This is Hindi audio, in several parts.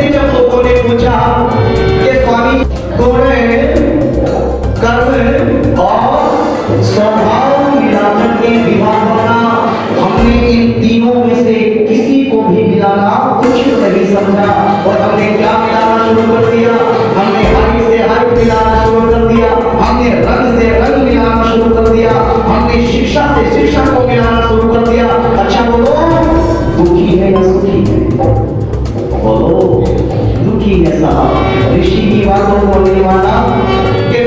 से जब लोगों ने पूछा कि स्वामी गुण कर्म और स्वभाव मिलाकर के विवाह करना, हमने इन तीनों में से किसी को भी मिलाना कुछ नहीं समझा और हमने क्या मिलाना शुरू कर दिया? हमने हरि से हरि मिलाना शुरू कर दिया, हमने रंग से रंग मिलाना शुरू कर दिया, हमने शिक्षा से शिक्षा को मिलाना शुरू कर दिया। अच्छा बोलो, दुखी है या सुखी है? बोलो, दुखी है साहब। ऋषि की बातों को नहीं माना कि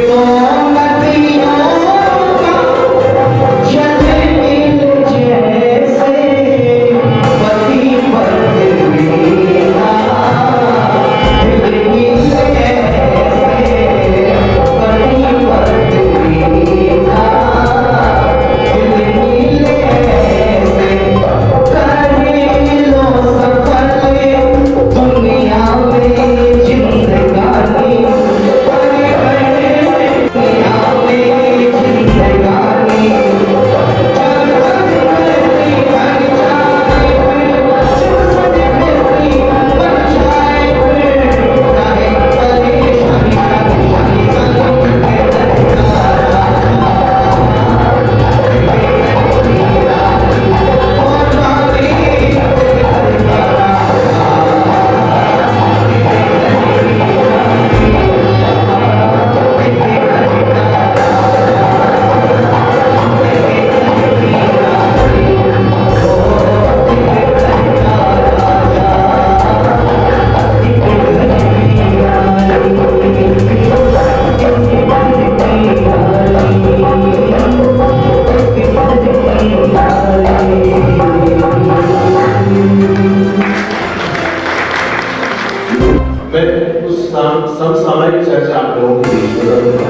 समसामयिक चर्चा आप लोगों के बीच में करूंगा।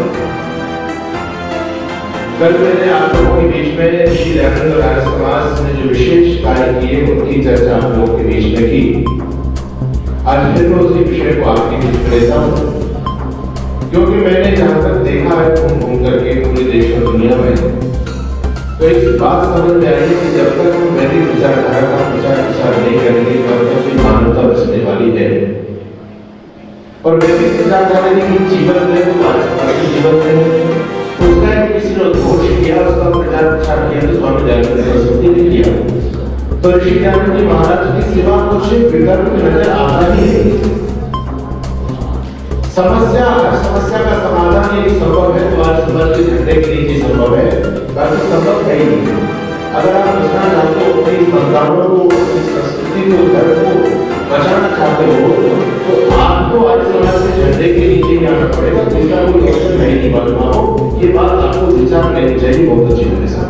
कल मैंने आप लोगों के बीच में श्री दयानंद आर्य समाज ने जो विशेष कार्य किए उनकी चर्चा आप लोगों के बीच में की। आज फिर मैं उसी विषय को आपके बीच में लेता हूँ, क्योंकि मैंने जहाँ तक देखा है घूम घूम करके पूरे देश और दुनिया में, तो इस बात समझ में आई कि जब तक हम मेरी विचारधारा का प्रचार नहीं करेंगे तब तक कोई मानवता बचने वाली है। और व्यक्ति विचारधारा की जीवन में तो आज जीवन में उसका किसी ने उद्घोष किया, उसका प्रचार किया तो स्वामी दयानंद सरस्वती ने किया। तो ऋषि दयानंद जी महाराज की सेवा को सिर्फ विकल्प में नजर आता ही है। समस्या का समाधान यदि संभव है तो आज समाज के झंडे के नीचे संभव है, बाकी संभव है ही नहीं। अगर आप बचना चाहते हो, अपनी संतानों को, अपनी संस्कृति को, धर्म को बचाना चाहते हो, तो आपको आज समाज के झंडे के नीचे ही आना पड़ेगा। दूसरा कोई ऑप्शन नहीं बनना हो, ये बात आपको विचार लेनी चाहिए बहुत अच्छी तरह से।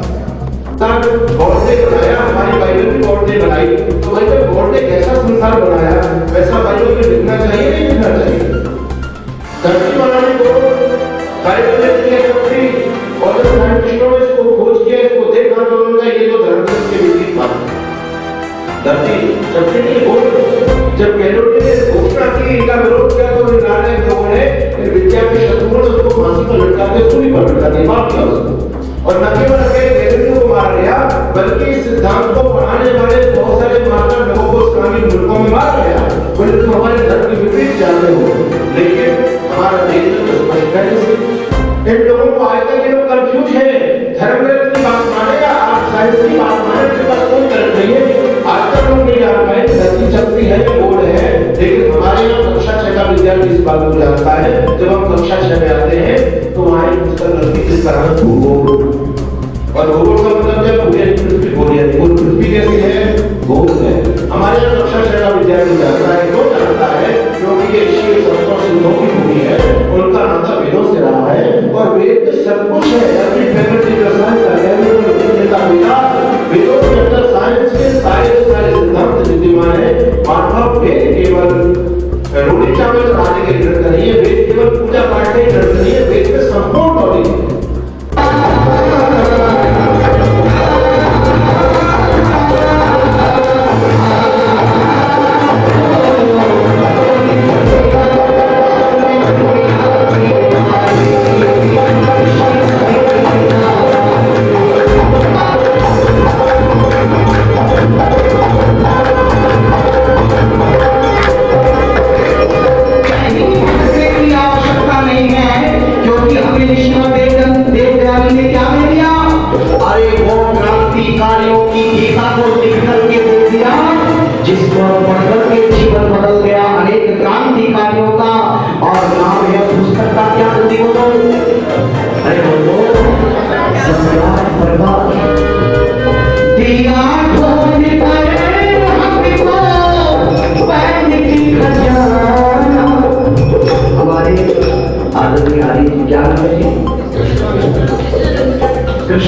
गॉड ने बनाया, हमारी बाइबल भी गॉड ने बनाई, तो भाई जब गॉड ने कैसा संसार बनाया वैसा बाइबल में लिखना चाहिए नहीं लिखना चाहिए? धरती बनाने को बाइबल में किया करती, और जब साइंटिस्टों ने इसको खोज किया, इसको देखा तो उन्होंने ये तो धर्म के विपरीत बात है। धरती जब कैलोरी ने घोषणा की, इनका विरोध किया, तो निर्णायक लोगों ने विद्या के शत्रुओं ने उसको फांसी पर लटका दिया, सूली पर लटका दिया, मार दिया उसको। और न केवल कैलोरी को मार दिया, बल्कि इस सिद्धांत को बढ़ाने वाले बहुत सारे मार्टर लोगों को इस्लामी मुल्कों में मार दिया। बोले तुम हमारे धर्म के विपरीत जाते हो, लेकिन हमारा देश तो स्पष्ट है। इन लोगों को आज तक ये लोग कंफ्यूज है, धर्म की बात मानेगा, आप साइंस की बात माने, इसके पास कोई तर्क नहीं है। आज तक लोग नहीं जान पाए धरती चक्री है, बोर्ड है, लेकिन हमारे यहाँ कक्षा 6 का विद्यार्थी इस बात को जानता है। जब हम कक्षा 6 में आते हैं तो वहाँ एक पुस्तक लगती है जिस तरह भूगोल, और भूगोल का मतलब है पूरे पृथ्वी कैसी है, गोल है। हमारे यहाँ कक्षा 6 का विद्यार्थी जानता है, क्यों जानता है? क्योंकि ये ऋषि संतों सिद्धों की भूमि है, उनका नाता वेदों से रहा है, और वेद में सब कुछ है। अपनी फैकल्टी का साइंस वेदों के अंदर साइंस के सारे सिद्धांत विद्यमान है। मानव वेद केवल रोटी चावल चढ़ाने के लिए नहीं है, वेद केवल पूजा पाठ के लिए नहीं है, वेद में संपूर्ण नॉलेज है।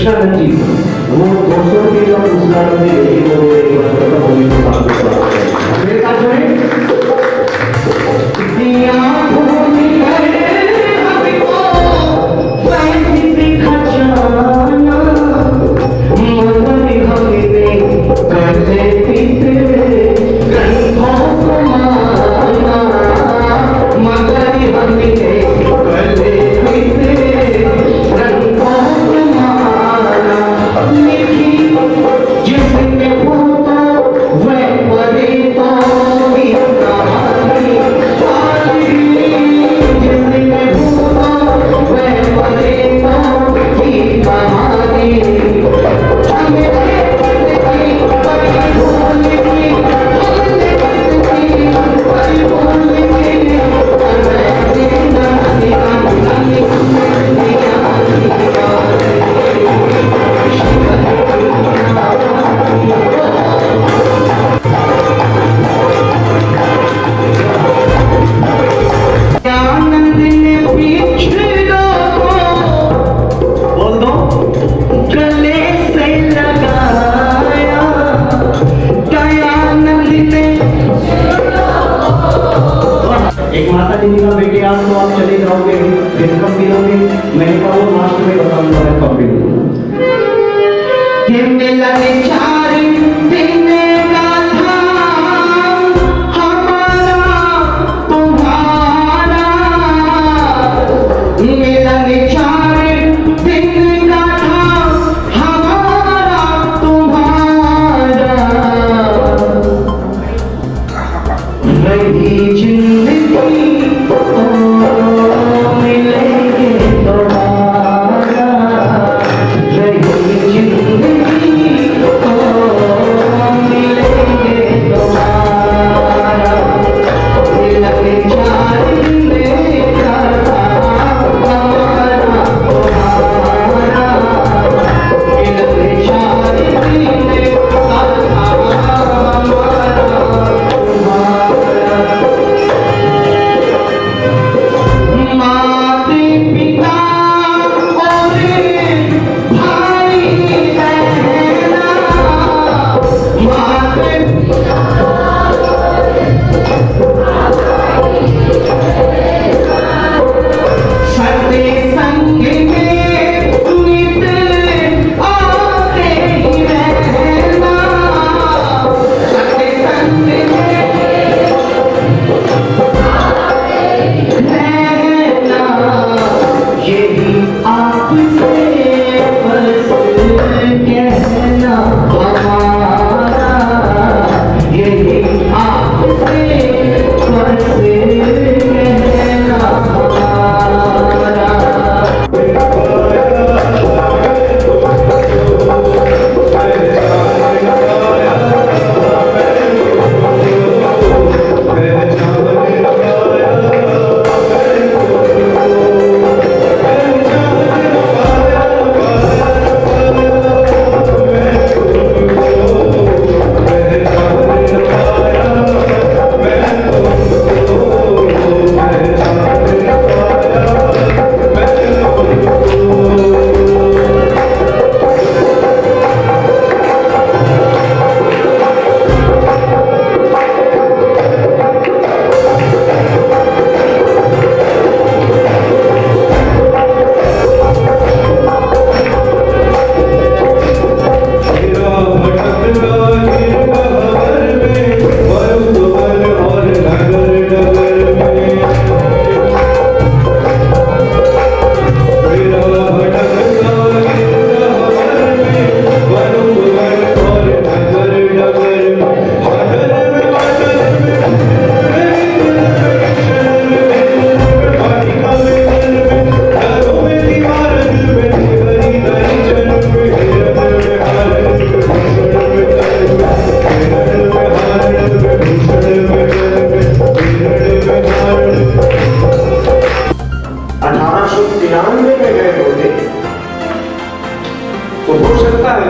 कृष्णानंद जी वो 200 रुपये का पुरस्कार में लेके वो एक बार खत्म हो गई तो साथ में मेरे साथ जोड़े दिया भूमि पर हमको वैसी दिखा जाना मगर हमें करते पीते गंधों को मारना मगर हमें करते पीते गंधों को मारना लिखी जिसने होता वह परे तो भी कहानी जिसने होता वह परे तो भी कहानी आनंद ने पीछे बोल दो गले से लगाया दयानंद ने एक माता जी का बेटे आप तो आप चले जाओगे फिर कब मिलोगे मैंने कहा वो मास्टर में बताऊंगा मैं कब मिलूंगा ये मिलने चार दिन का था हमारा तुम्हारा मिलने चार दिन का था हमारा तुम्हारा रही जिंदगी मिलेंगे दोबारा रही जिंदगी मिलेंगे दोबारा मिलने चार दिन का था हमारा तुम्हारा मिलने चार दिन का था हमारा तुम्हारा माते पिता और भाई बहना माते सदे संग में नित आते ही रहना सदे संग में रहना यही आपसे बस कहना हमारा यही आपसे बस कहना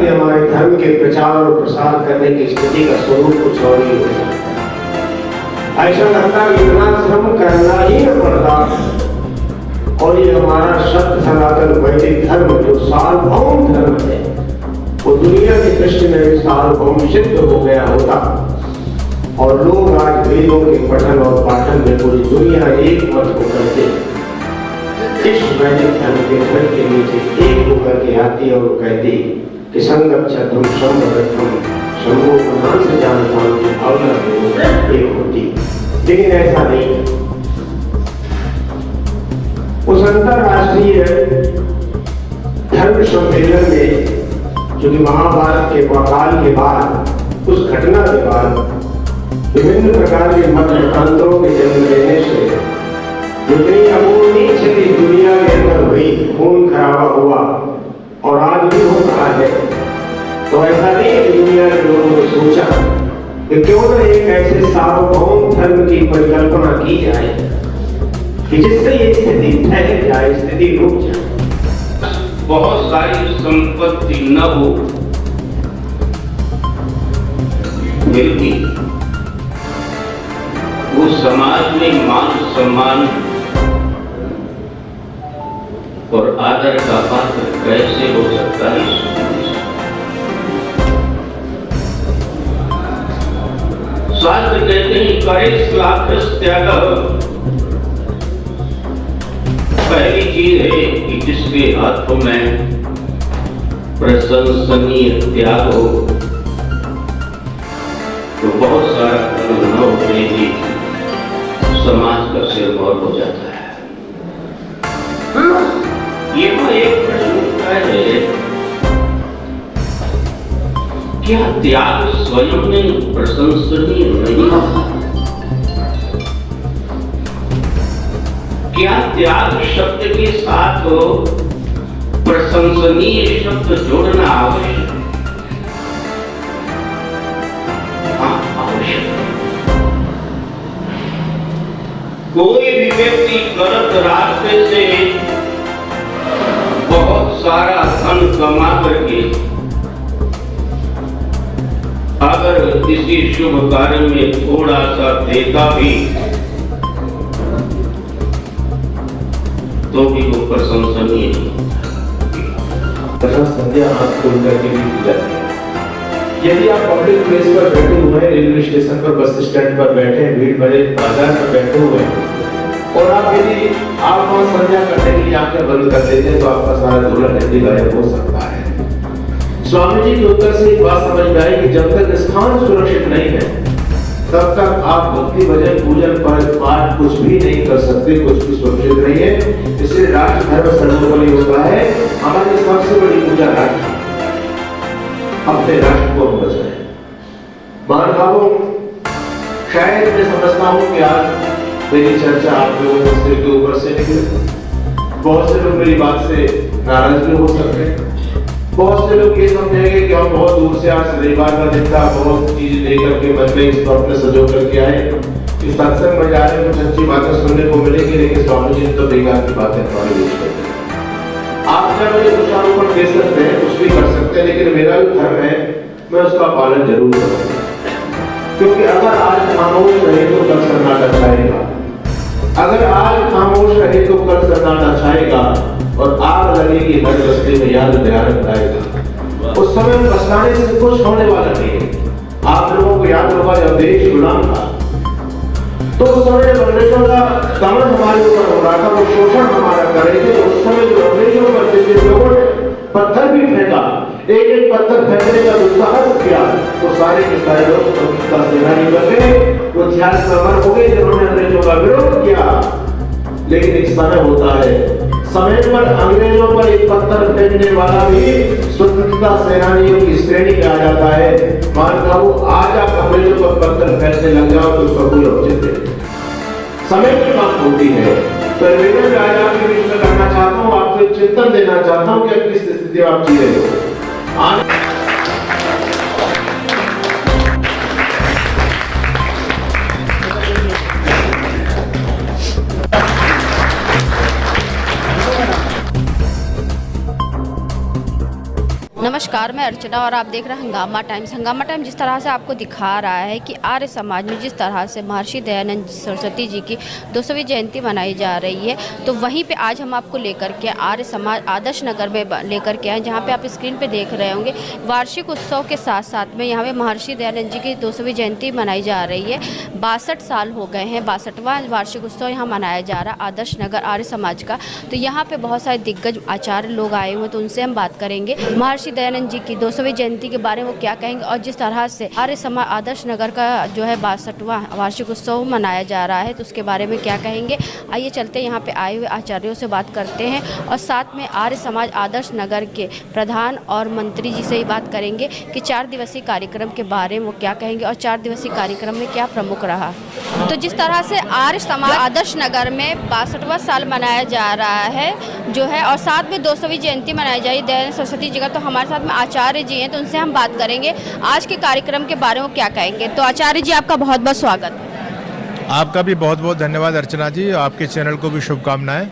हमारा प्रचार और प्रसार करने की स्थिति का स्वरूप कुछ और ही होता है। ऐसा लगता है इतना श्रम करना ही न पड़ता और ये हमारा सत्य सनातन वैदिक धर्म जो सार्वभौम धर्म है, वो दुनिया की दृष्टि में भी सार्वभौम सिद्ध हो गया होता और लोग आज वेदों के पठन और पाठन में पूरी दुनिया एक मत होकर के इस वैदिक धर्म के घर के नीचे एक होकर के आती और कहती कि संगच्छतुम संवदत्तम शंभो प्रधान से जानता हूं कि भावना एक होती, लेकिन ऐसा नहीं। उस अंतरराष्ट्रीय धर्म सम्मेलन में जो कि महाभारत के काल के बाद, उस घटना के बाद विभिन्न प्रकार के मत मतांतरों के जन्म लेने से जितनी अपूर्णीय क्षति दुनिया के अंदर हुई, खून खराबा हुआ और आज भी हो रहा है, तो ऐसा नहीं है कि दुनिया के लोगों ने सोचा कि क्यों न एक ऐसे सार्वभौम धर्म की परिकल्पना की जाए कि जिससे ये स्थिति ठहर जाए, स्थिति रुक जाए। बहुत सारी संपत्ति न हो फिर भी वो समाज में मान सम्मान और आदर का पात्र कैसे हो सकता है? शास्त्र कहते हैं करे श्लाघ्य त्याग। पहली चीज है कि जिसके हाथों में प्रशंसनीय त्याग हो तो बहुत सारा धन न होते ही समाज का सिरमौर हो जाता है। ये एक प्रश्न उठता है, क्या त्याग स्वयं में प्रशंसनीय नहीं? क्या त्याग शब्द के साथ प्रशंसनीय शब्द जोड़ना आवश्यक? हाँ, आवश्यक। कोई भी व्यक्ति गलत रास्ते से बहुत सारा धन कमा करके अगर किसी शुभ कार्य में थोड़ा सा देता भी तो भी वो प्रशंसनीय नहीं होता। संध्या आंख खोल करके भी की जाती है। यदि आप पब्लिक प्लेस पर बैठे हुए हैं, रेलवे स्टेशन पर, बस स्टैंड पर बैठे हैं, भीड़ भरे बाजार में बैठे हुए हैं और आप यदि आप वहां संध्या करने के लिए आंखें बंद कर लेते हैं तो आपका सारा धूल हड्डी गायब हो सकता है। स्वामी जी के उत्तर से एक बात समझ में आई कि जब तक स्थान सुरक्षित नहीं है तब तक आप भक्ति भजन पूजन पाठ कुछ भी नहीं कर सकते, कुछ भी सुरक्षित नहीं है। इसलिए राष्ट्र धर्म सर्वोपरि होता है। हमारी सबसे बड़ी पूजा राष्ट्र, अपने राष्ट्र को हम बचाएं। महानुभावों, शायद मैं समझता हूँ कि आज मेरी चर्चा आप लोगों के सिर के ऊपर से निकले। बहुत से लोग मेरी बात से नाराज भी हो सकते हैं। बहुत से लोग ये समझेंगे कि हम बहुत दूर से आज रविवार का दिन था, बहुत चीज लेकर के मन में इस पर अपने सजो करके आए। इस सत्संग में जा रहे कुछ अच्छी बातें सुनने को मिलेगी, लेकिन स्वामी जी तो बेकार की बातें हमारे बीच करते हैं। आप क्या मुझे दोषारोपण दे सकते हैं, कुछ भी कर सकते हैं, लेकिन मेरा जो धर्म है मैं उसका पालन जरूर करूंगा। क्योंकि अगर आज खामोश रहे तो कल सन्नाटा छाएगा, अगर आज खामोश रहे तो कल सन्नाटा छाएगा और आग लगेगी हर रस्ते में, याद भयानक आएगा। उस समय पछताने से कुछ होने वाला नहीं है। आप लोगों को याद होगा जब देश गुलाम था तो उस समय अंग्रेजों का दमन हमारे ऊपर हो रहा था, वो शोषण हमारा कर रहे थे। उस समय जो अंग्रेजों पर जिन लोगों ने पत्थर भी फेंका, एक एक पत्थर फेंकने का दुस्साहस किया, तो सारे के सारे लोग स्वतंत्रता सेनानी बन गए, वो इतिहास में अमर हो गए जिन्होंने अंग्रेजों का विरोध किया। लेकिन एक समय होता है, समय पर अंग्रेजों पर एक पत्थर फेंकने वाला भी स्वतंत्रता सेनानियों की श्रेणी में आ जाता है। मानता हूं आज आप अंग्रेजों पर पत्थर फेंकने लग जाओ तो उसका कोई औचित्य नहीं। समय की बात होती है। तो निवेदन में आज आपके बीच में करना चाहता हूँ, आपको चिंतन देना चाहता हूँ कि किस स्थिति में आप जी रहे हो। नमस्कार। नमस्कार, मैं अर्चना और आप देख रहे हैं हंगामा टाइम्स। हंगामा टाइम जिस तरह से आपको दिखा रहा है कि आर्य समाज में जिस तरह से महर्षि दयानंद सरस्वती जी की 200वीं जयंती मनाई जा रही है, तो वहीं पे आज हम आपको लेकर के आर्य समाज आदर्श नगर में लेकर के आए, जहाँ पे आप स्क्रीन पे देख रहे होंगे। वार्षिक उत्सव के साथ साथ में यहाँ पे महर्षि दयानंद जी की 200वीं जयंती मनाई जा रही है। 62 साल हो गए हैं, 62वां वार्षिक उत्सव यहाँ मनाया जा रहा है आदर्श नगर आर्य समाज का। तो यहाँ पे बहुत सारे दिग्गज आचार्य लोग आए हुए हैं, तो उनसे हम बात करेंगे महर्षि दयानंद जी की 200वीं जयंती के बारे में वो क्या कहेंगे, और जिस तरह से आर्य समाज आदर्श नगर का जो है 62वां वार्षिक उत्सव मनाया जा रहा है, तो उसके बारे में क्या कहेंगे। आइए चलते हैं, यहाँ पे आए हुए आचार्यों से बात करते हैं और साथ में आर्य समाज आदर्श नगर के प्रधान और मंत्री जी से ही बात करेंगे कि 4 दिवसीय कार्यक्रम के बारे में वो क्या कहेंगे और 4 दिवसीय कार्यक्रम में क्या प्रमुख रहा। तो जिस तरह से आर्य समाज आदर्श नगर में 62वां साल मनाया जा रहा है जो है, और साथ में 200वीं जयंती मनाई जा रही है दयानंद सरस्वती जी का, तो हमारे साथ में आचार्य जी हैं, तो उनसे हम बात करेंगे आज के कार्यक्रम के बारे में क्या कहेंगे। तो आचार्य जी, आपका बहुत बहुत स्वागत है। आपका भी बहुत बहुत धन्यवाद अर्चना जी, आपके चैनल को भी शुभकामनाएं।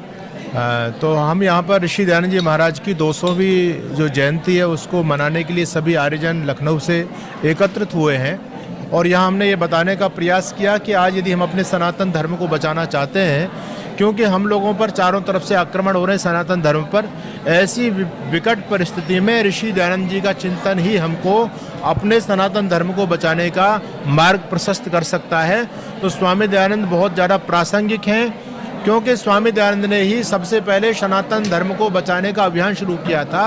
तो हम यहाँ पर ऋषि दयानंद जी महाराज की 200वीं जो जयंती है उसको मनाने के लिए सभी आर्यजन लखनऊ से एकत्रित हुए हैं, और यहाँ हमने ये बताने का प्रयास किया कि आज यदि हम अपने सनातन धर्म को बचाना चाहते हैं, क्योंकि हम लोगों पर चारों तरफ से आक्रमण हो रहे हैं सनातन धर्म पर, ऐसी विकट परिस्थिति में ऋषि दयानंद जी का चिंतन ही हमको अपने सनातन धर्म को बचाने का मार्ग प्रशस्त कर सकता है। तो स्वामी दयानंद बहुत ज़्यादा प्रासंगिक हैं, क्योंकि स्वामी दयानंद ने ही सबसे पहले सनातन धर्म को बचाने का अभियान शुरू किया था।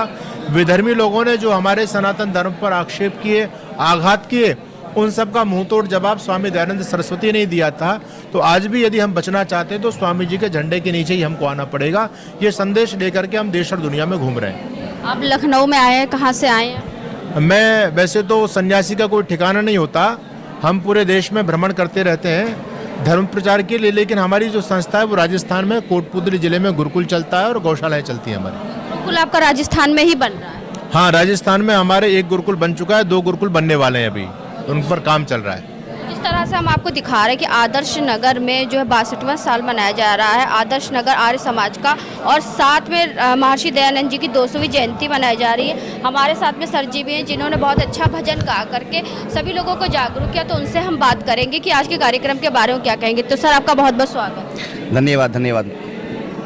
विधर्मी लोगों ने जो हमारे सनातन धर्म पर आक्षेप किए, आघात किए, उन सब का मुंहतोड़ जवाब स्वामी दयानंद सरस्वती ने दिया था। तो आज भी यदि हम बचना चाहते हैं तो स्वामी जी के झंडे के नीचे ही हमको आना पड़ेगा। ये संदेश लेकर के हम देश और दुनिया में घूम रहे हैं। आप लखनऊ में आए हैं, कहाँ से आए हैं? मैं वैसे तो सन्यासी का कोई ठिकाना नहीं होता, हम पूरे देश में भ्रमण करते रहते हैं धर्म प्रचार के लिए, लेकिन हमारी जो संस्था है वो राजस्थान में कोटपुतली जिले में गुरुकुल चलता है और गौशालाएँ चलती हैं हमारी। गुरुकुल आपका राजस्थान में ही बन रहा है? हाँ, राजस्थान में हमारे 1 गुरुकुल बन चुका है, 2 गुरुकुल बनने वाले हैं, अभी उन पर काम चल रहा है। जिस तरह से हम आपको दिखा रहे हैं कि आदर्श नगर में जो है 62वां साल मनाया जा रहा है आदर्श नगर आर्य समाज का, और साथ में महर्षि दयानंद जी की 200वीं जयंती मनाई जा रही है। हमारे साथ में सर जी भी हैं जिन्होंने बहुत अच्छा भजन गा करके सभी लोगों को जागरूक किया, तो उनसे हम बात करेंगे कि आज के कार्यक्रम के बारे में क्या कहेंगे। तो सर, आपका बहुत बहुत स्वागत। धन्यवाद धन्यवाद।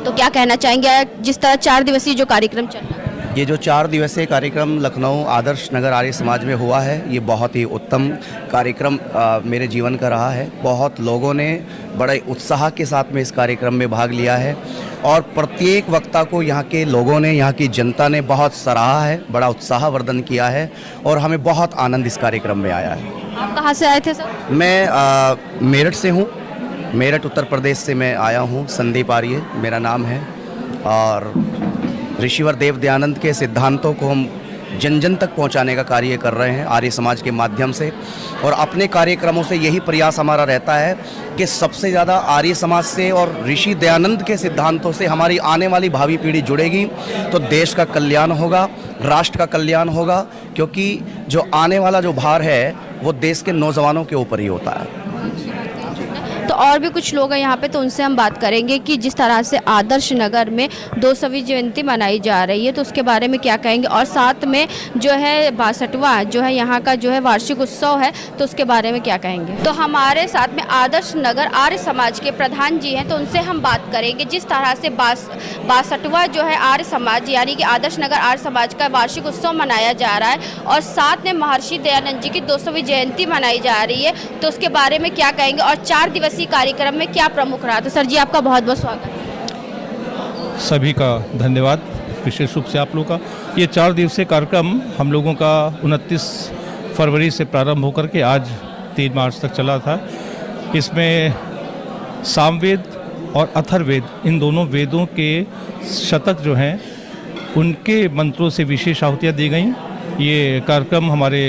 तो क्या कहना चाहेंगे जिस तरह 4 दिवसीय जो कार्यक्रम चल रहा है? ये जो 4 दिवसीय कार्यक्रम लखनऊ आदर्श नगर आर्य समाज में हुआ है, ये बहुत ही उत्तम कार्यक्रम मेरे जीवन का रहा है। बहुत लोगों ने बड़े उत्साह के साथ में इस कार्यक्रम में भाग लिया है, और प्रत्येक वक्ता को यहाँ के लोगों ने, यहाँ की जनता ने बहुत सराहा है, बड़ा उत्साहवर्धन किया है, और हमें बहुत आनंद इस कार्यक्रम में आया है। आप कहाँ से आए थे सर? मैं मेरठ से हूँ, मेरठ उत्तर प्रदेश से मैं आया हूँ। संदीप आर्य मेरा नाम है, और ऋषिवर देव दयानंद के सिद्धांतों को हम जन जन तक पहुंचाने का कार्य कर रहे हैं आर्य समाज के माध्यम से, और अपने कार्यक्रमों से यही प्रयास हमारा रहता है कि सबसे ज़्यादा आर्य समाज से और ऋषि दयानंद के सिद्धांतों से हमारी आने वाली भावी पीढ़ी जुड़ेगी, तो देश का कल्याण होगा, राष्ट्र का कल्याण होगा, क्योंकि जो आने वाला जो भार है वो देश के नौजवानों के ऊपर ही होता है। तो और भी कुछ लोग हैं यहाँ पे, तो उनसे हम बात करेंगे कि जिस तरह से आदर्श नगर में 200वीं जयंती मनाई जा रही है, तो उसके बारे में क्या कहेंगे, और साथ में जो है 62वां जो है यहाँ का जो है वार्षिक उत्सव है, तो उसके बारे में क्या कहेंगे। तो हमारे साथ में आदर्श नगर आर्य समाज के प्रधान जी हैं, तो उनसे हम बात करेंगे जिस तरह से 62वां जो है आर्य समाज यानी कि आदर्श नगर आर्य समाज का वार्षिक उत्सव मनाया जा रहा है, और साथ में महर्षि दयानंद जी की 200वीं जयंती मनाई जा रही है, तो उसके बारे में क्या कहेंगे, और 4 दिवसीय कार्यक्रम में क्या प्रमुख रहा। तो सर जी, आपका बहुत बहुत स्वागत। सभी का धन्यवाद, विशेष रूप से आप लोगों का। ये 4 दिवसीय कार्यक्रम हम लोगों का 29 फरवरी से प्रारंभ होकर के आज 3 मार्च तक चला था। इसमें सामवेद और अथर्ववेद, इन दोनों वेदों के शतक जो हैं उनके मंत्रों से विशेष आहुतियाँ दी गई। ये कार्यक्रम हमारे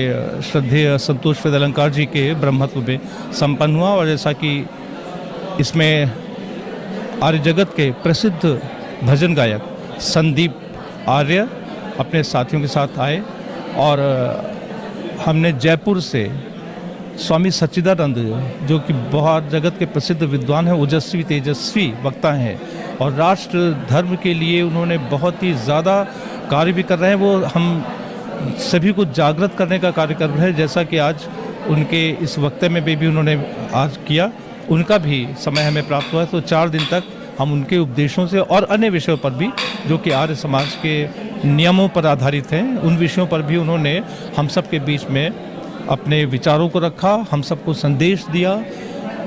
श्रद्धेय संतोष वेद अलंकार जी के ब्रह्मत्व में संपन्न हुआ, और जैसा कि इसमें आर्य जगत के प्रसिद्ध भजन गायक संदीप आर्य अपने साथियों के साथ आए, और हमने जयपुर से स्वामी सच्चिदानंद जो कि बहुत जगत के प्रसिद्ध विद्वान हैं, ओजस्वी तेजस्वी वक्ता हैं, और राष्ट्र धर्म के लिए उन्होंने बहुत ही ज़्यादा कार्य भी कर रहे हैं। वो हम सभी को जागृत करने का कार्यक्रम है, जैसा कि आज उनके इस वक्तव्य में भी उन्होंने आज किया, उनका भी समय हमें प्राप्त हुआ। तो 4 दिन तक हम उनके उपदेशों से और अन्य विषयों पर भी जो कि आर्य समाज के नियमों पर आधारित हैं, उन विषयों पर भी उन्होंने हम सब के बीच में अपने विचारों को रखा, हम सबको संदेश दिया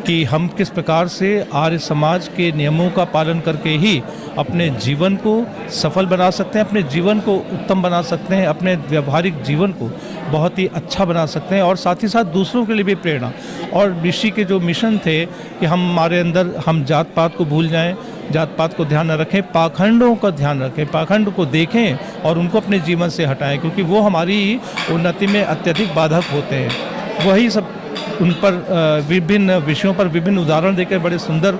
कि हम किस प्रकार से आर्य समाज के नियमों का पालन करके ही अपने जीवन को सफल बना सकते हैं, अपने जीवन को उत्तम बना सकते हैं, अपने व्यवहारिक जीवन को बहुत ही अच्छा बना सकते हैं और साथ ही साथ दूसरों के लिए भी प्रेरणा। और ऋषि के जो मिशन थे कि हमारे अंदर हम जात पात को भूल जाएं, जात पात को ध्यान न रखें, पाखंडों का ध्यान रखें, पाखंड को देखें और उनको अपने जीवन से हटाएं, क्योंकि वो हमारी उन्नति में अत्यधिक बाधक होते हैं। वही सब उन पर विभिन्न विषयों पर विभिन्न उदाहरण देकर बड़े सुंदर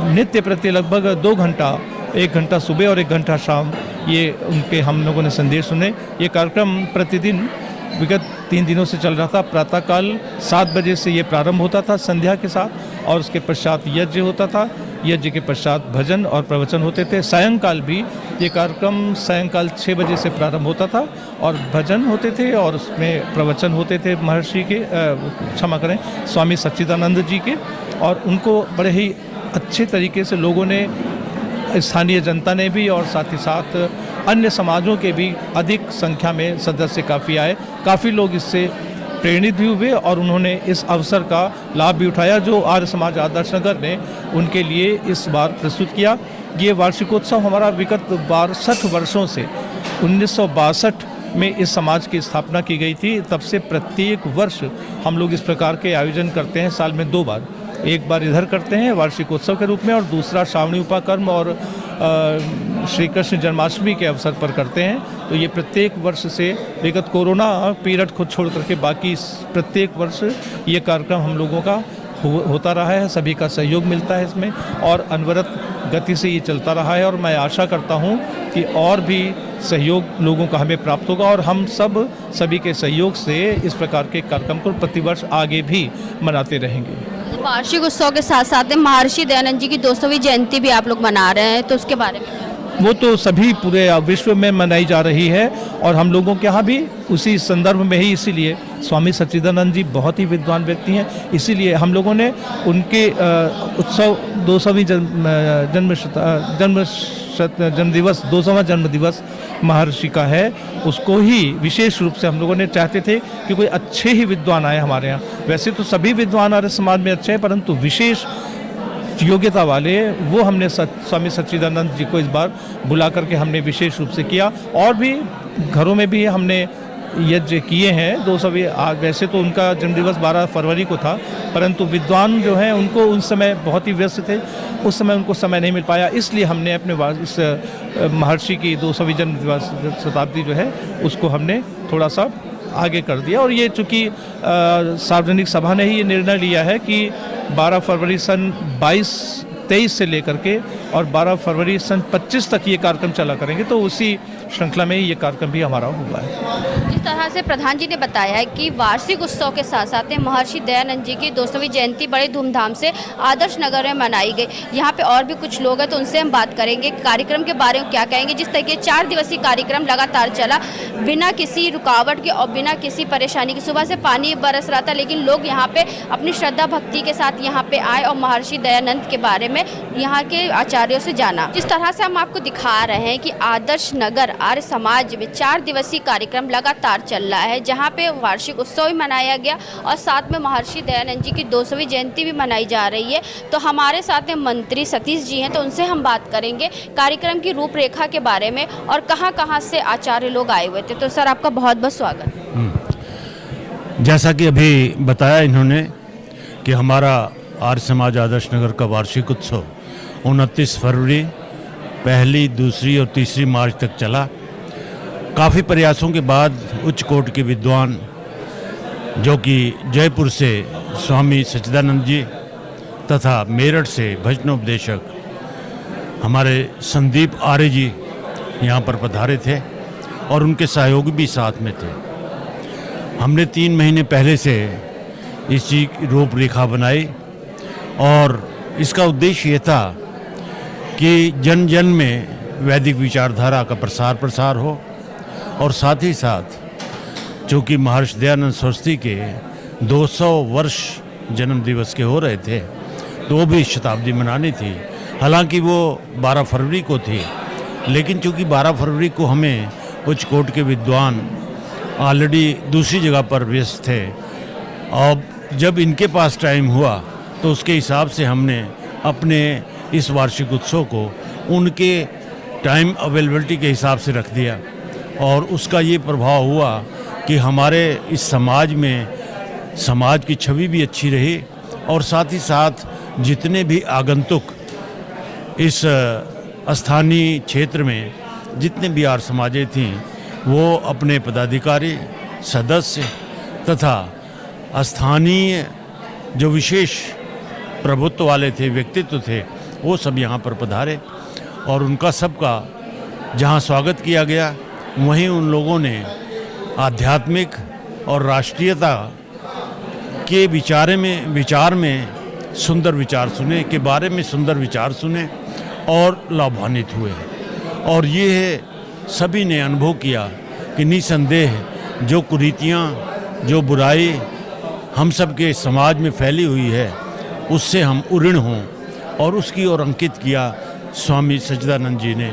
नित्य प्रति लगभग 2 घंटा, 1 घंटा सुबह और 1 घंटा शाम, ये उनके हम लोगों ने संदेश सुने। ये कार्यक्रम प्रतिदिन विगत 3 दिनों से चल रहा था। प्रातःकाल 7 बजे से ये प्रारंभ होता था संध्या के साथ, और उसके पश्चात यज्ञ होता था। यज्ञ के पश्चात भजन और प्रवचन होते थे। सायंकाल भी ये कार्यक्रम सायंकाल 6 बजे से प्रारंभ होता था और भजन होते थे और उसमें प्रवचन होते थे महर्षि के, क्षमा करें, स्वामी सच्चिदानंद जी के। और उनको बड़े ही अच्छे तरीके से लोगों ने, स्थानीय जनता ने भी और साथ ही साथ अन्य समाजों के भी अधिक संख्या में सदस्य काफ़ी आए। काफ़ी लोग इससे प्रेरित भी हुए और उन्होंने इस अवसर का लाभ भी उठाया जो आर्य समाज आदर्श नगर ने उनके लिए इस बार प्रस्तुत किया। ये वार्षिकोत्सव हमारा विगत 62 वर्षों से 1962 में इस समाज की स्थापना की गई थी, तब से प्रत्येक वर्ष हम लोग इस प्रकार के आयोजन करते हैं, साल में 2 बार। एक बार इधर करते हैं वार्षिकोत्सव के रूप में और दूसरा श्रावणी उपाकर्म और श्री कृष्ण जन्माष्टमी के अवसर पर करते हैं। तो ये प्रत्येक वर्ष से विगत कोरोना पीरियड को छोड़ करके बाकी प्रत्येक वर्ष ये कार्यक्रम हम लोगों का होता रहा है। सभी का सहयोग मिलता है इसमें और अनवरत गति से ये चलता रहा है और मैं आशा करता हूँ कि और भी सहयोग लोगों का हमें प्राप्त होगा और हम सभी के सहयोग से इस प्रकार के कार्यक्रम को प्रतिवर्ष आगे भी मनाते रहेंगे। वार्षिक उत्सव के साथ साथ महर्षि दयानंद जी की 200वीं जयंती भी आप लोग मना रहे हैं, तो उसके बारे में? वो तो सभी पूरे विश्व में मनाई जा रही है और हम लोगों के यहाँ भी उसी संदर्भ में ही, इसीलिए स्वामी सच्चिदानंद जी बहुत ही विद्वान व्यक्ति हैं, इसीलिए हम लोगों ने उनके उत्सव 200वीं जन्म दिवस 200वां जन्म दिवस महर्षि का है, उसको ही विशेष रूप से हम लोगों ने चाहते थे कि कोई अच्छे ही विद्वान आए हमारे यहाँ। वैसे तो सभी विद्वान आर्य समाज में अच्छे हैं, परंतु विशेष योग्यता वाले वो हमने स्वामी सच्चिदानंद जी को इस बार बुला करके हमने विशेष रूप से किया। और भी घरों में भी हमने यज्ञ किए हैं 200वीं। वैसे तो उनका जन्मदिवस 12 फरवरी को था, परंतु विद्वान जो हैं उनको उस समय बहुत ही व्यस्त थे, उस समय उनको समय नहीं मिल पाया, इसलिए हमने अपने इस महर्षि की 200वीं जन्मदिवस शताब्दी जो है उसको हमने थोड़ा सा आगे कर दिया। और ये चूँकि सार्वजनिक सभा ने ही ये निर्णय लिया है कि 12 फरवरी सन 23 से लेकर के और 12 फरवरी सन 25 तक ये कार्यक्रम चला करेंगे, तो उसी श्रृंखला में ये कार्यक्रम भी हमारा हुआ है। जिस तरह से प्रधान जी ने बताया है कि वार्षिक उत्सव के साथ साथ महर्षि दयानंद जी की 200वीं जयंती बड़े धूमधाम से आदर्श नगर में मनाई गई। यहाँ पे और भी कुछ लोग हैं तो उनसे हम बात करेंगे, कार्यक्रम के बारे में क्या कहेंगे। जिस तरीके 4 दिवसीय कार्यक्रम लगातार चला बिना किसी रुकावट के और बिना किसी परेशानी के, सुबह से पानी बरस रहा था लेकिन लोग यहाँ पे अपनी श्रद्धा भक्ति के साथ यहाँ पे आए और महर्षि दयानंद के बारे में यहाँ के आचार्यों से जाना। जिस तरह से हम आपको दिखा रहे हैं कि आदर्श नगर आर्य समाज में 4 दिवसीय कार्यक्रम लगातार चल रहा है, जहाँ पे वार्षिक उत्सव भी मनाया गया और साथ में महर्षि दयानंद जी की 200वीं जयंती भी मनाई जा रही है। तो हमारे साथ में मंत्री सतीश जी हैं, तो उनसे हम बात करेंगे कार्यक्रम की रूपरेखा के बारे में और कहाँ से आचार्य लोग आए हुए थे। तो सर आपका बहुत बहुत स्वागत। जैसा कि अभी बताया इन्होंने कि हमारा आर्य समाज आदर्श नगर का वार्षिक उत्सव 29 फरवरी, 1, 2 और 3 मार्च तक चला। काफ़ी प्रयासों के बाद उच्च कोटि के विद्वान जो कि जयपुर से स्वामी सच्चिदानंद जी तथा मेरठ से भजनोपदेशक हमारे संदीप आर्य जी यहाँ पर पधारे थे और उनके सहयोगी भी साथ में थे। हमने 3 महीने पहले से इसी रूपरेखा बनाई और इसका उद्देश्य ये था कि जन जन में वैदिक विचारधारा का प्रसार हो और साथ ही साथ चूँकि महर्षि दयानंद सरस्वती के 200 वर्ष जन्म दिवस के हो रहे थे, तो वो भी शताब्दी मनानी थी। हालांकि वो 12 फरवरी को थी, लेकिन चूँकि 12 फरवरी को हमें उच्च कोटि के विद्वान ऑलरेडी दूसरी जगह पर व्यस्त थे, और जब इनके पास टाइम हुआ तो उसके हिसाब से हमने अपने इस वार्षिक उत्सव को उनके टाइम अवेलेबिलिटी के हिसाब से रख दिया। और उसका ये प्रभाव हुआ कि हमारे इस समाज में समाज की छवि भी अच्छी रही, और साथ ही साथ जितने भी आगंतुक इस स्थानीय क्षेत्र में जितने भी आर्य समाजें थीं, वो अपने पदाधिकारी, सदस्य तथा स्थानीय जो विशेष प्रभुत्व वाले थे, व्यक्तित्व थे, वो सब यहाँ पर पधारे। और उनका सबका जहाँ स्वागत किया गया, वहीं उन लोगों ने आध्यात्मिक और राष्ट्रीयता के विचार में सुंदर विचार सुने, के बारे में सुंदर विचार सुने और लाभान्वित हुए। और ये सभी ने अनुभव किया कि निसंदेह जो कुरीतियाँ, जो बुराई हम सब के समाज में फैली हुई है, उससे हम उऋण हों, और उसकी ओर अंकित किया स्वामी सच्चिदानंद जी ने।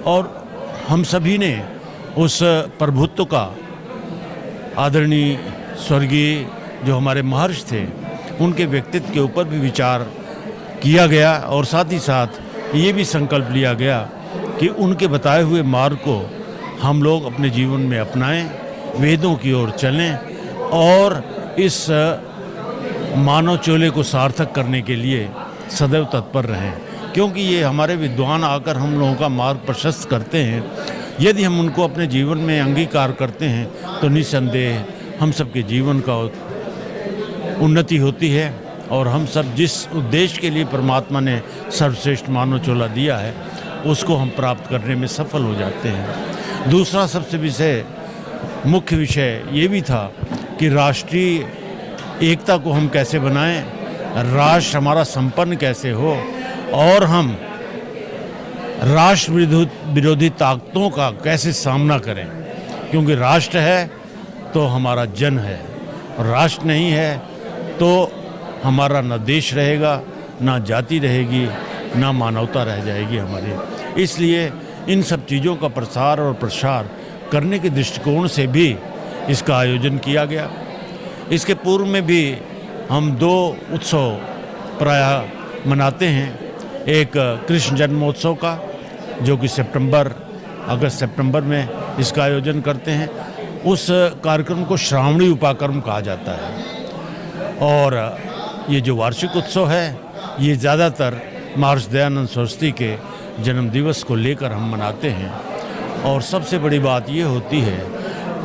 और हम सभी ने उस प्रभुत्व का, आदरणीय स्वर्गीय जो हमारे महर्षि थे, उनके व्यक्तित्व के ऊपर भी विचार किया गया, और साथ ही साथ ये भी संकल्प लिया गया कि उनके बताए हुए मार्ग को हम लोग अपने जीवन में अपनाएं, वेदों की ओर चलें, और इस मानव चोले को सार्थक करने के लिए सदैव तत्पर रहें। क्योंकि ये हमारे विद्वान आकर हम लोगों का मार्ग प्रशस्त करते हैं, यदि हम उनको अपने जीवन में अंगीकार करते हैं तो निसंदेह हम सबके जीवन का उन्नति होती है, और हम सब जिस उद्देश्य के लिए परमात्मा ने सर्वश्रेष्ठ मानव चोला दिया है, उसको हम प्राप्त करने में सफल हो जाते हैं। दूसरा सबसे मुख्य विषय ये भी था कि राष्ट्रीय एकता को हम कैसे बनाएं, राष्ट्र हमारा संपन्न कैसे हो, और हम राष्ट्र विरोधी ताकतों का कैसे सामना करें। क्योंकि राष्ट्र है तो हमारा जन है, और राष्ट्र नहीं है तो हमारा न देश रहेगा, ना जाति रहेगी, ना मानवता रह जाएगी हमारी। इसलिए इन सब चीज़ों का प्रसार और प्रसार करने के दृष्टिकोण से भी इसका आयोजन किया गया। इसके पूर्व में भी हम 2 उत्सव प्रायः मनाते हैं। एक कृष्ण जन्मोत्सव का, जो कि अगस्त सितंबर में इसका आयोजन करते हैं। उस कार्यक्रम को श्रावणी उपाकर्म कहा जाता है। और ये जो वार्षिक उत्सव है, ये ज़्यादातर महर्षि दयानंद सरस्वती के जन्म दिवस को लेकर हम मनाते हैं। और सबसे बड़ी बात ये होती है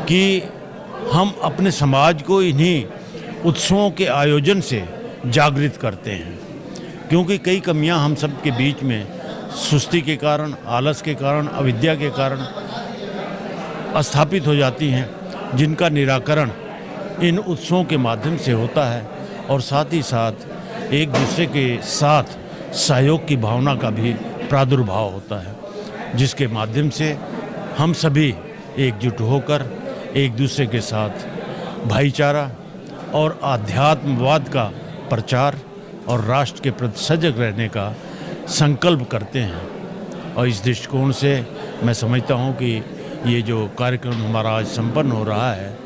कि हम अपने समाज को इन्हीं उत्सवों के आयोजन से जागृत करते हैं। क्योंकि कई कमियां हम सब के बीच में सुस्ती के कारण, आलस के कारण, अविद्या के कारण स्थापित हो जाती हैं, जिनका निराकरण इन उत्सवों के माध्यम से होता है। और साथ ही साथ एक दूसरे के साथ सहयोग की भावना का भी प्रादुर्भाव होता है, जिसके माध्यम से हम सभी एकजुट होकर एक दूसरे के साथ भाईचारा और आध्यात्मवाद का प्रचार और राष्ट्र के प्रति सजग रहने का संकल्प करते हैं। और इस दृष्टिकोण से मैं समझता हूँ कि ये जो कार्यक्रम हमारा आज संपन्न हो रहा है,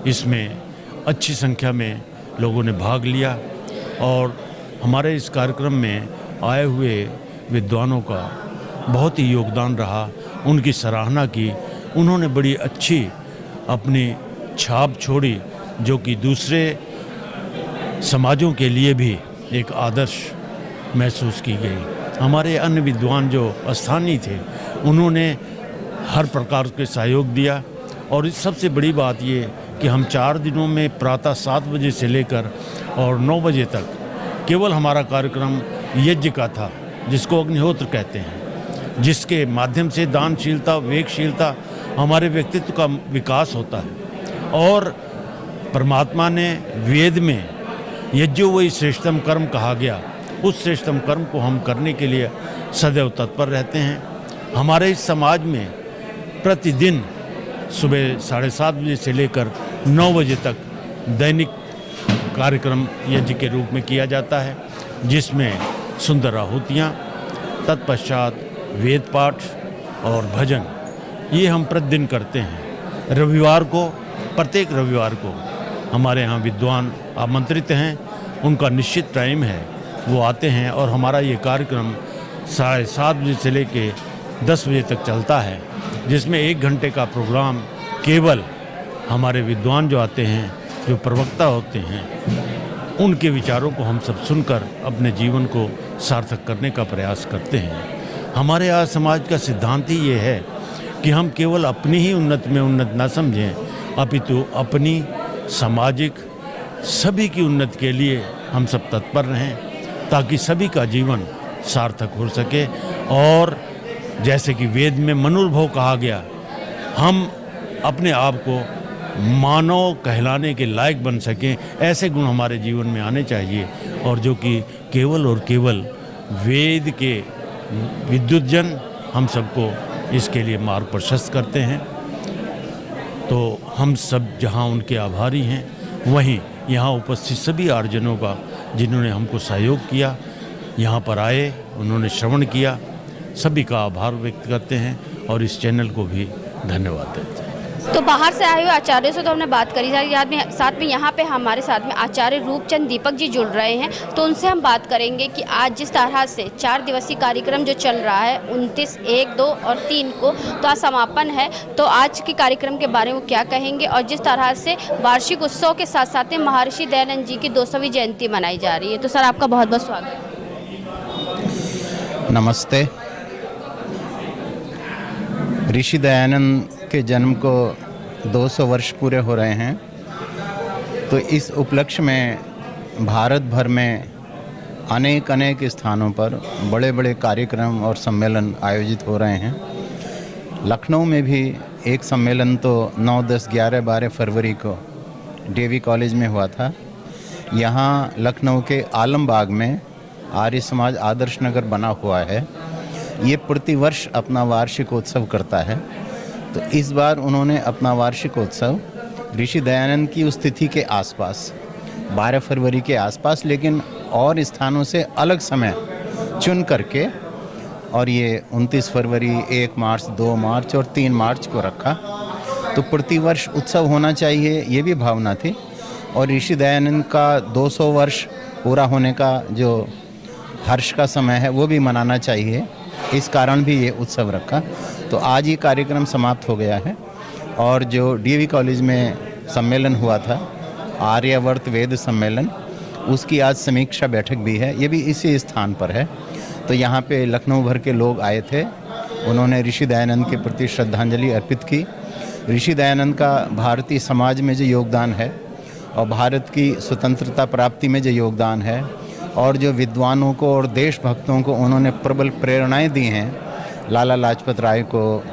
इसमें अच्छी संख्या में लोगों ने भाग लिया। और हमारे इस कार्यक्रम में आए हुए विद्वानों का बहुत ही योगदान रहा, उनकी सराहना की। उन्होंने बड़ी अच्छी अपनी छाप छोड़ी, जो कि दूसरे समाजों के लिए भी एक आदर्श महसूस की गई। हमारे अन्य विद्वान जो स्थानीय थे, उन्होंने हर प्रकार के सहयोग दिया। और सबसे बड़ी बात ये कि हम 4 दिनों में प्रातः 7 बजे से लेकर और 9 बजे तक केवल हमारा कार्यक्रम यज्ञ का था, जिसको अग्निहोत्र कहते हैं, जिसके माध्यम से दानशीलता, विवेकशीलता, हमारे व्यक्तित्व का विकास होता है। और परमात्मा ने वेद में यज्ञो वही श्रेष्ठतम कर्म कहा गया, उस श्रेष्ठतम कर्म को हम करने के लिए सदैव तत्पर रहते हैं। हमारे इस समाज में प्रतिदिन सुबह 7:30 बजे से लेकर 9 बजे तक दैनिक कार्यक्रम यज्ञ के रूप में किया जाता है, जिसमें सुंदर आहुतियाँ, तत्पश्चात वेद पाठ और भजन ये हम प्रतिदिन करते हैं। रविवार को, प्रत्येक रविवार को हमारे यहाँ विद्वान आमंत्रित हैं, उनका निश्चित टाइम है, वो आते हैं और हमारा ये कार्यक्रम 7:30 बजे से लेके 10 बजे तक चलता है, जिसमें 1 घंटे का प्रोग्राम केवल हमारे विद्वान जो आते हैं, जो प्रवक्ता होते हैं, उनके विचारों को हम सब सुनकर अपने जीवन को सार्थक करने का प्रयास करते हैं। हमारे आज समाज का सिद्धांत ही ये है कि हम केवल अपनी ही उन्नति में उन्नत ना समझें, अपितु अपनी सामाजिक सभी की उन्नति के लिए हम सब तत्पर रहें, ताकि सभी का जीवन सार्थक हो सके। और जैसे कि वेद में मनुर्भव कहा गया, हम अपने आप को मानव कहलाने के लायक बन सकें, ऐसे गुण हमारे जीवन में आने चाहिए, और जो कि केवल और केवल वेद के विद्युतजन हम सबको इसके लिए मार्ग प्रशस्त करते हैं। तो हम सब जहां उनके आभारी हैं, वहीं यहाँ उपस्थित सभी आर्यजनों का, जिन्होंने हमको सहयोग किया, यहाँ पर आए, उन्होंने श्रवण किया, सभी का आभार व्यक्त करते हैं और इस चैनल को भी धन्यवाद देते हैं। तो बाहर से आए हुए आचार्य से तो हमने बात करी, साथ में यहाँ पे हमारे साथ में आचार्य रूपचंद दीपक जी जुड़ रहे हैं, तो उनसे हम बात करेंगे कि आज जिस तरह से 4 दिवसीय कार्यक्रम जो चल रहा है 29, 1, 2 और 3 को, तो आज समापन है, तो आज के कार्यक्रम के बारे में क्या कहेंगे, और जिस तरह से वार्षिक उत्सव के साथ साथ में महर्षि दयानंद जी की 200वीं जयंती मनाई जा रही है। तो सर, आपका बहुत बहुत स्वागत। नमस्ते। ऋषि दयानंद के जन्म को 200 वर्ष पूरे हो रहे हैं, तो इस उपलक्ष्य में भारत भर में अनेक स्थानों पर बड़े बड़े कार्यक्रम और सम्मेलन आयोजित हो रहे हैं। लखनऊ में भी एक सम्मेलन तो 9, 10, 11, 12 फरवरी को डीएवी कॉलेज में हुआ था। यहाँ लखनऊ के आलमबाग में आर्य समाज आदर्श नगर बना हुआ है, ये प्रतिवर्ष अपना वार्षिक उत्सव करता है। तो इस बार उन्होंने अपना वार्षिक उत्सव ऋषि दयानंद की उस तिथि के आसपास 12 फरवरी के आसपास, लेकिन और स्थानों से अलग समय चुन करके, और ये 29 फरवरी, 1 मार्च, 2 मार्च और 3 मार्च को रखा। तो प्रतिवर्ष उत्सव होना चाहिए, ये भी भावना थी, और ऋषि दयानंद का 200 वर्ष पूरा होने का जो हर्ष का समय है वो भी मनाना चाहिए, इस कारण भी ये उत्सव रखा। तो आज ये कार्यक्रम समाप्त हो गया है, और जो डीएवी कॉलेज में सम्मेलन हुआ था, आर्यावर्त वेद सम्मेलन, उसकी आज समीक्षा बैठक भी है, ये भी इसी स्थान पर है। तो यहाँ पे लखनऊ भर के लोग आए थे, उन्होंने ऋषि दयानंद के प्रति श्रद्धांजलि अर्पित की। ऋषि दयानंद का भारतीय समाज में जो योगदान है और भारत की स्वतंत्रता प्राप्ति में जो योगदान है, और जो विद्वानों को और देशभक्तों को उन्होंने प्रबल प्रेरणाएं दी हैं, लाला लाजपत राय को,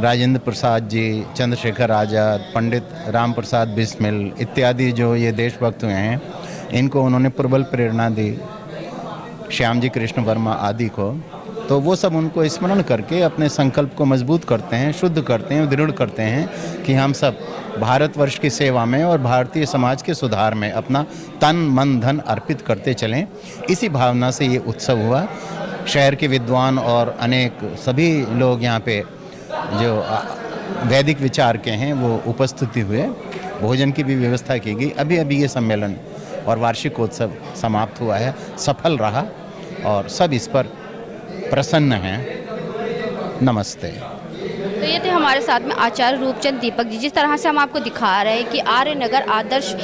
राजेंद्र प्रसाद जी, चंद्रशेखर आज़ाद, पंडित राम प्रसाद बिस्मिल इत्यादि जो ये देशभक्त हुए हैं, इनको उन्होंने प्रबल प्रेरणा दी, श्याम जी कृष्ण वर्मा आदि को। तो वो सब उनको स्मरण करके अपने संकल्प को मजबूत करते हैं, शुद्ध करते हैं, दृढ़ करते हैं कि हम सब भारतवर्ष की सेवा में और भारतीय समाज के सुधार में अपना तन मन धन अर्पित करते चलें। इसी भावना से ये उत्सव हुआ। शहर के विद्वान और अनेक सभी लोग यहाँ पे जो वैदिक विचार के हैं वो उपस्थिति हुए, भोजन की भी व्यवस्था की गई। अभी ये सम्मेलन और वार्षिकोत्सव समाप्त हुआ है, सफल रहा और सब इस पर प्रसन्न हैं। नमस्ते। तो ये थे हमारे साथ में आचार्य रूपचंद दीपक जी। जिस तरह से हम आपको दिखा रहे हैं कि आर्य नगर आदर्श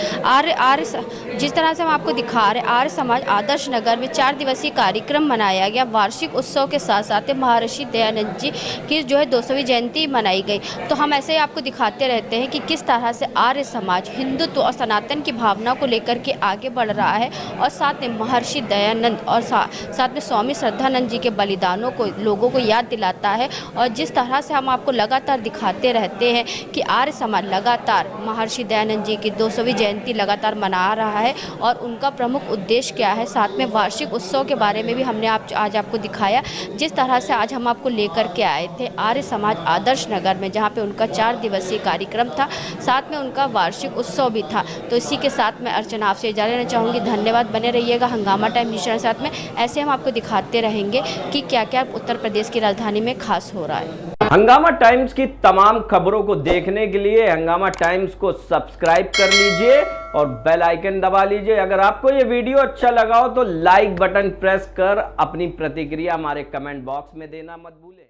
जिस तरह से हम आपको दिखा रहे हैं आर्य समाज आदर्श नगर में 4 दिवसीय कार्यक्रम मनाया गया। वार्षिक उत्सव के साथ साथ महर्षि दयानंद जी की जो है 200वीं जयंती मनाई गई। तो हम ऐसे ही आपको दिखाते रहते हैं कि किस तरह से आर्य समाज हिंदुत्व और सनातन की भावना को लेकर के आगे बढ़ रहा है, और साथ में महर्षि दयानंद और साथ में स्वामी श्रद्धानंद जी के बलिदानों को लोगों को याद दिलाता है। और जिस तरह से हम आपको आपको लगातार दिखाते रहते हैं कि आर्य समाज लगातार महर्षि दयानंद जी की 200वीं जयंती लगातार मना रहा है और उनका प्रमुख उद्देश्य क्या है, साथ में वार्षिक उत्सव के बारे में भी हमने आज आपको दिखाया। जिस तरह से आज हम आपको लेकर के आए थे आर्य समाज आदर्श नगर में, जहाँ पे उनका 4 दिवसीय कार्यक्रम था, साथ में उनका वार्षिक उत्सव भी था। तो इसी के साथ मैं अर्चना आपसे इजाज़त लेना चाहूँगी। धन्यवाद, बने रहिएगा हंगामा टाइम न्यूज़ चैनल साथ में। ऐसे हम आपको दिखाते रहेंगे कि क्या क्या उत्तर प्रदेश की राजधानी में खास हो रहा है। हंगामा टाइम्स की तमाम खबरों को देखने के लिए हंगामा टाइम्स को सब्सक्राइब कर लीजिए और बेल आइकन दबा लीजिए। अगर आपको ये वीडियो अच्छा लगा हो तो लाइक बटन प्रेस कर अपनी प्रतिक्रिया हमारे कमेंट बॉक्स में देना मत भूलें।